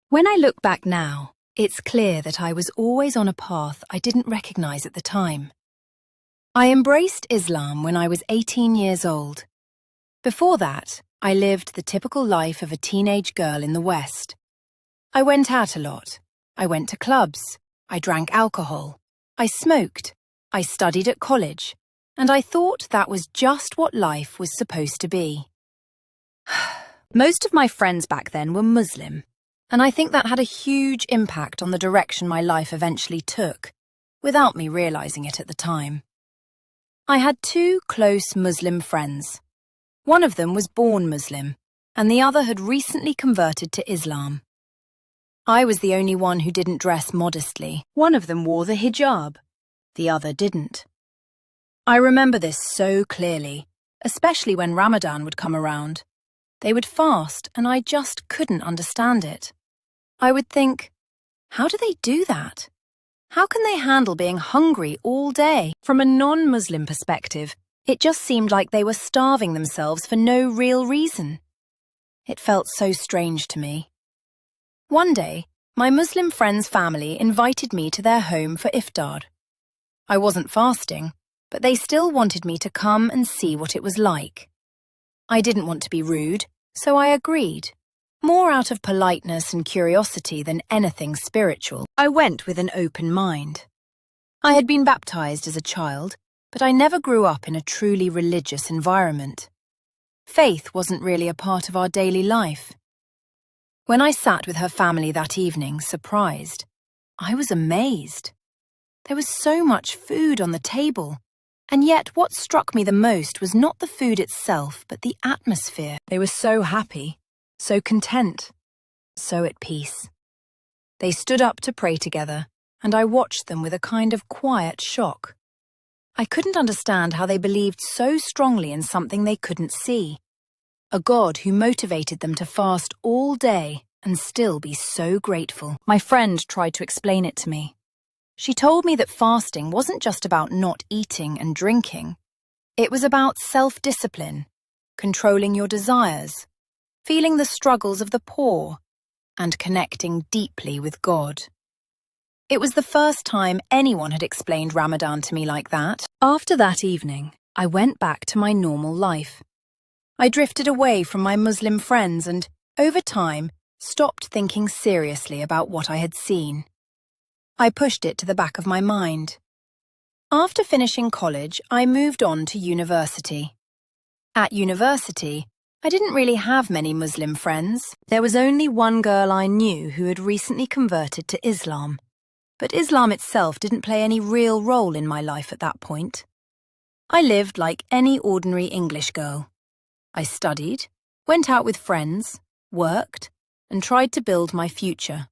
When I look back now, it's clear that I was always on a path I didn't recognize at the time. I embraced Islam when I was 18 years old. Before that, I lived the typical life of a teenage girl in the West. I went out a lot. I went to clubs. I drank alcohol. I smoked. I studied at college. And I thought that was just what life was supposed to be. Most of my friends back then were Muslim, and I think that had a huge impact on the direction my life eventually took, without me realizing it at the time. I had two close Muslim friends. One of them was born Muslim, and the other had recently converted to Islam. I was the only one who didn't dress modestly. One of them wore the hijab. The other didn't. I remember this so clearly, especially when Ramadan would come around. They would fast, and I just couldn't understand it. I would think, how do they do that? How can they handle being hungry all day? From a non-Muslim perspective, it just seemed like they were starving themselves for no real reason. It felt so strange to me. One day, my Muslim friend's family invited me to their home for iftar. I wasn't fasting, but they still wanted me to come and see what it was like. I didn't want to be rude, so I agreed, more out of politeness and curiosity than anything spiritual. I went with an open mind. I had been baptized as a child, but I never grew up in a truly religious environment. Faith wasn't really a part of our daily life. When I sat with her family that evening, surprised, I was amazed. There was so much food on the table. And yet what struck me the most was not the food itself, but the atmosphere. They were so happy, so content, so at peace. They stood up to pray together, and I watched them with a kind of quiet shock. I couldn't understand how they believed so strongly in something they couldn't see. A God who motivated them to fast all day and still be so grateful. My friend tried to explain it to me. She told me that fasting wasn't just about not eating and drinking. It was about self-discipline, controlling your desires, feeling the struggles of the poor, and connecting deeply with God. It was the first time anyone had explained Ramadan to me like that. After that evening, I went back to my normal life. I drifted away from my Muslim friends and, over time, stopped thinking seriously about what I had seen. I pushed it to the back of my mind. After finishing college, I moved on to university. At university, I didn't really have many Muslim friends. There was only one girl I knew who had recently converted to Islam. But Islam itself didn't play any real role in my life at that point. I lived like any ordinary English girl. I studied, went out with friends, worked, and tried to build my future.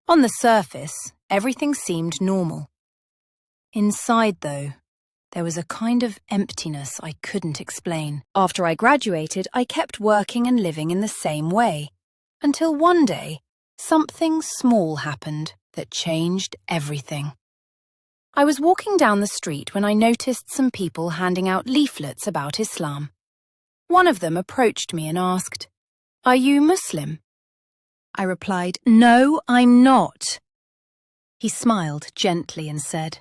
On the surface, everything seemed normal. Inside, though, there was a kind of emptiness I couldn't explain. After I graduated, I kept working and living in the same way, until one day, something small happened that changed everything. I was walking down the street when I noticed some people handing out leaflets about Islam. One of them approached me and asked, "Are you Muslim?" I replied, "No, I'm not." He smiled gently and said,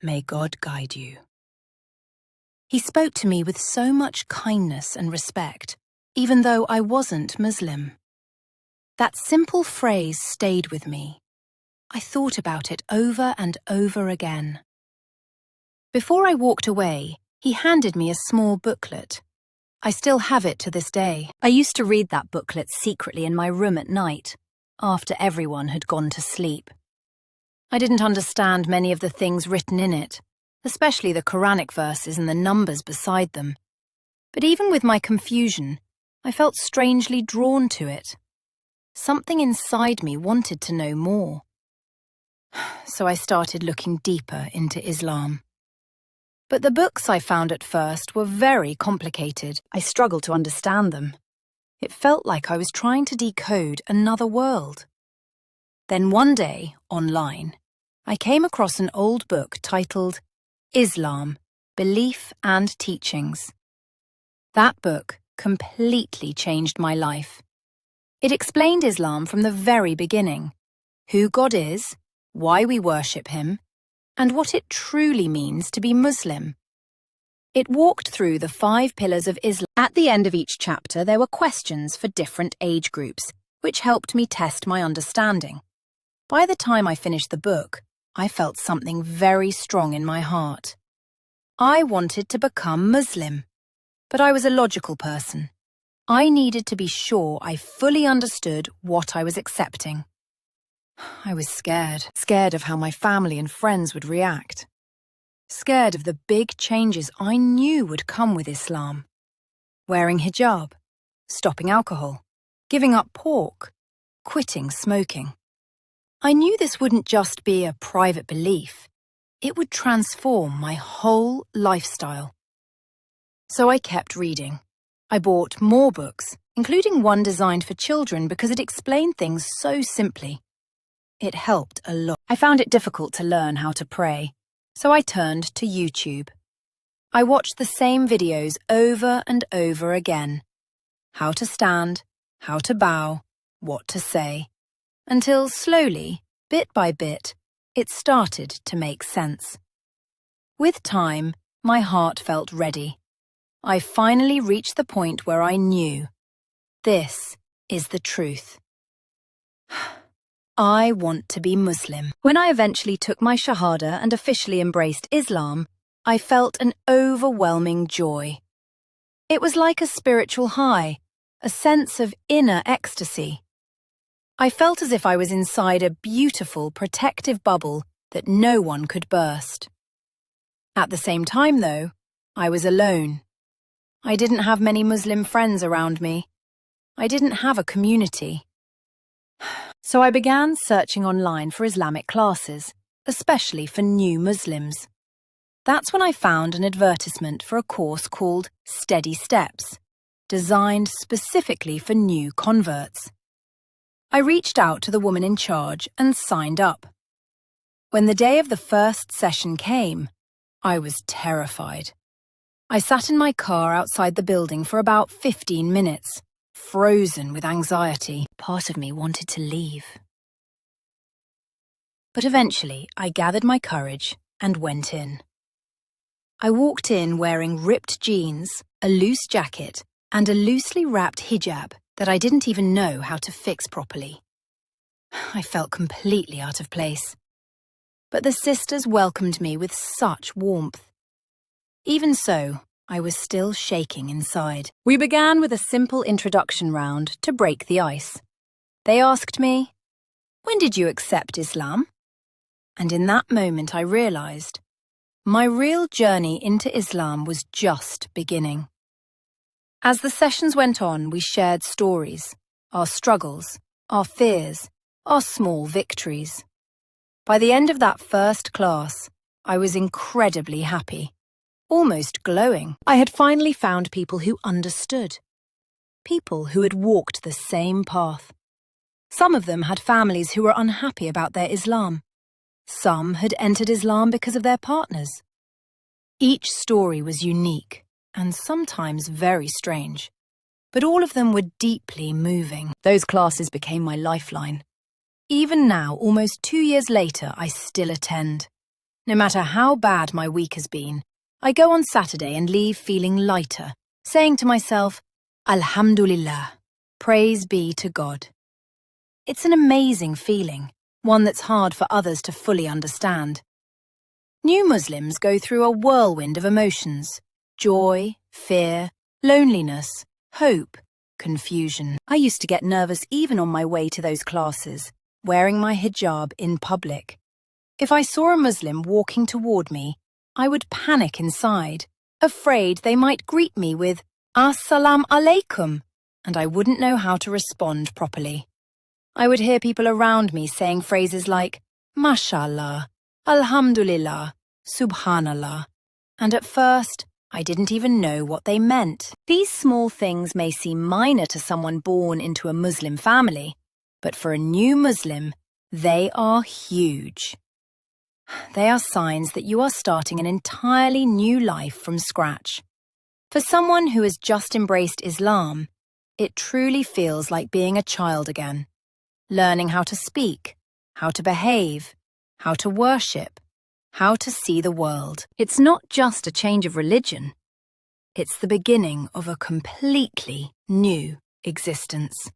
"May God guide you." He spoke to me with so much kindness and respect, even though I wasn't Muslim. That simple phrase stayed with me. I thought about it over and over again. Before I walked away, he handed me a small booklet. I still have it to this day. I used to read that booklet secretly in my room at night, after everyone had gone to sleep. I didn't understand many of the things written in it, especially the Quranic verses and the numbers beside them. But even with my confusion, I felt strangely drawn to it. Something inside me wanted to know more. So I started looking deeper into Islam. But the books I found at first were very complicated. I struggled to understand them. It felt like I was trying to decode another world. Then one day, online, I came across an old book titled Islam, Belief and Teachings. That book completely changed my life. It explained Islam from the very beginning, who God is, why we worship him, and what it truly means to be Muslim. It walked through the 5 pillars of Islam. At the end of each chapter, there were questions for different age groups, which helped me test my understanding. By the time I finished the book, I felt something very strong in my heart. I wanted to become Muslim, but I was a logical person. I needed to be sure I fully understood what I was accepting. I was scared of how my family and friends would react. Scared of the big changes I knew would come with Islam. Wearing hijab, stopping alcohol, giving up pork, quitting smoking. I knew this wouldn't just be a private belief. It would transform my whole lifestyle. So I kept reading. I bought more books, including one designed for children because it explained things so simply. It helped a lot. I found it difficult to learn how to pray, so I turned to YouTube. I watched the same videos over and over again. How to stand, how to bow, what to say. Until slowly, bit by bit, it started to make sense. With time, my heart felt ready. I finally reached the point where I knew. This is the truth. I want to be Muslim. When I eventually took my Shahada and officially embraced Islam, I felt an overwhelming joy. It was like a spiritual high, a sense of inner ecstasy. I felt as if I was inside a beautiful, protective bubble that no one could burst. At the same time, though, I was alone. I didn't have many Muslim friends around me. I didn't have a community. So I began searching online for Islamic classes, especially for new Muslims. That's when I found an advertisement for a course called Steady Steps, designed specifically for new converts. I reached out to the woman in charge and signed up. When the day of the first session came, I was terrified. I sat in my car outside the building for about 15 minutes, frozen with anxiety. Part of me wanted to leave. But eventually, I gathered my courage and went in. I walked in wearing ripped jeans, a loose jacket, and a loosely wrapped hijab that I didn't even know how to fix properly. I felt completely out of place. But the sisters welcomed me with such warmth. Even so, I was still shaking inside. We began with a simple introduction round to break the ice. They asked me, "When did you accept Islam?" And in that moment I realized my real journey into Islam was just beginning. As the sessions went on, we shared stories, our struggles, our fears, our small victories. By the end of that first class, I was incredibly happy, almost glowing. I had finally found people who understood, people who had walked the same path. Some of them had families who were unhappy about their Islam. Some had entered Islam because of their partners. Each story was unique and sometimes very strange, but all of them were deeply moving. Those classes became my lifeline. Even now, almost 2 years later, I still attend. No matter how bad my week has been, I go on Saturday and leave feeling lighter, saying to myself, Alhamdulillah, praise be to God. It's an amazing feeling, one that's hard for others to fully understand. New Muslims go through a whirlwind of emotions: joy, fear, loneliness, hope, confusion. I used to get nervous even on my way to those classes, wearing my hijab in public. If I saw a Muslim walking toward me, I would panic inside, afraid they might greet me with As-salam alaikum, and I wouldn't know how to respond properly. I would hear people around me saying phrases like Mashallah, Alhamdulillah, Subhanallah, and at first, I didn't even know what they meant. These small things may seem minor to someone born into a Muslim family, but for a new Muslim, they are huge. They are signs that you are starting an entirely new life from scratch. For someone who has just embraced Islam, it truly feels like being a child again, learning how to speak, how to behave, how to worship, how to see the world. It's not just a change of religion. It's the beginning of a completely new existence.